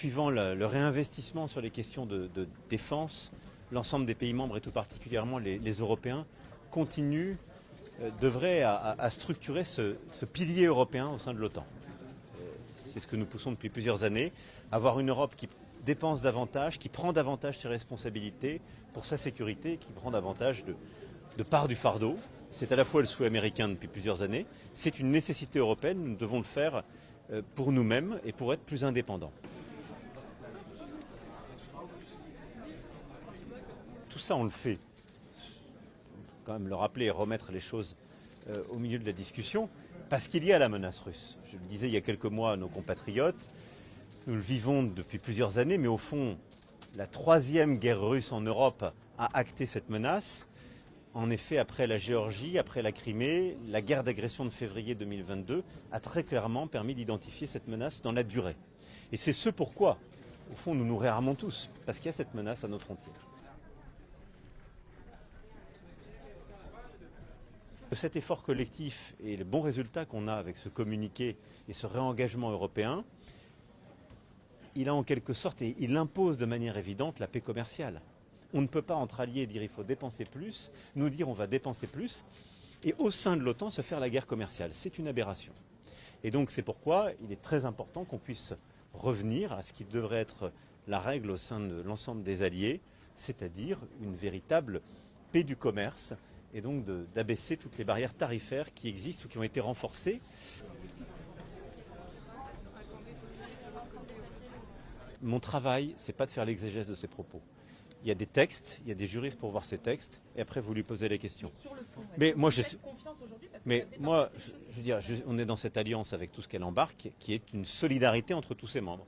poursuivant le réinvestissement sur les questions de défense, l'ensemble des pays membres et tout particulièrement les Européens continuent, devraient à structurer ce pilier européen au sein de l'OTAN. C'est ce que nous poussons depuis plusieurs années, avoir une Europe qui dépense davantage, qui prend davantage ses responsabilités pour sa sécurité, qui prend davantage de part du fardeau. C'est à la fois le souhait américain depuis plusieurs années, c'est une nécessité européenne, nous devons le faire pour nous-mêmes et pour être plus indépendants. Tout ça, on le fait. Quand même le rappeler et remettre les choses au milieu de la discussion, parce qu'il y a la menace russe. Je le disais il y a quelques mois à nos compatriotes, nous le vivons depuis plusieurs années, mais au fond, la troisième guerre russe en Europe a acté cette menace. En effet, après la Géorgie, après la Crimée, la guerre d'agression de février 2022 a très clairement permis d'identifier cette menace dans la durée. Et c'est ce pourquoi, au fond, nous nous réarmons tous, parce qu'il y a cette menace à nos frontières. Cet effort collectif et les bons résultats qu'on a avec ce communiqué et ce réengagement européen, il a en quelque sorte, et il impose de manière évidente la paix commerciale. On ne peut pas entre alliés dire il faut dépenser plus, nous dire on va dépenser plus, et au sein de l'OTAN se faire la guerre commerciale. C'est une aberration. Et donc c'est pourquoi il est très important qu'on puisse revenir à ce qui devrait être la règle au sein de l'ensemble des alliés, c'est-à-dire une véritable paix du commerce, et donc d'abaisser toutes les barrières tarifaires qui existent ou qui ont été renforcées. Mon travail, c'est pas de faire l'exégèse de ces propos. Il y a des textes, il y a des juristes pour voir ces textes, et après vous lui posez les questions. Mais sur le fond, mais moi, confiance aujourd'hui parce que mais moi, je veux dire, on est dans cette alliance avec tout ce qu'elle embarque, qui est une solidarité entre tous ses membres.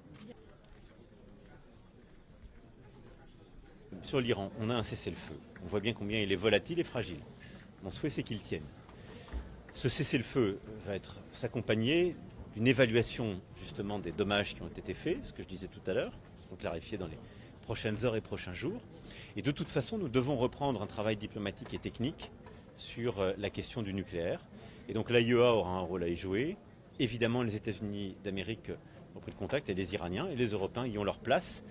Sur l'Iran, on a un cessez-le-feu. On voit bien combien il est volatile et fragile. Mon souhait, c'est qu'il tienne. Ce cessez-le-feu va s'accompagner d'une évaluation justement des dommages qui ont été faits, ce que je disais tout à l'heure, qui seront clarifiés dans les prochaines heures et prochains jours. Et de toute façon, nous devons reprendre un travail diplomatique et technique sur la question du nucléaire. Et donc l'AIEA aura un rôle à y jouer. Évidemment, les États-Unis d'Amérique ont pris le contact, et les Iraniens et les Européens y ont leur place.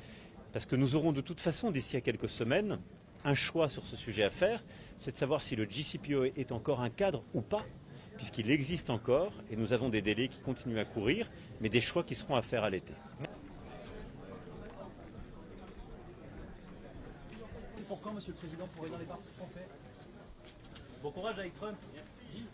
Parce que nous aurons de toute façon, d'ici à quelques semaines, un choix sur ce sujet à faire, c'est de savoir si le JCPOA est encore un cadre ou pas, puisqu'il existe encore, et nous avons des délais qui continuent à courir, mais des choix qui seront à faire à l'été. C'est pour quand, Monsieur le Président, pour aider les partis français? Bon courage avec Trump. Merci.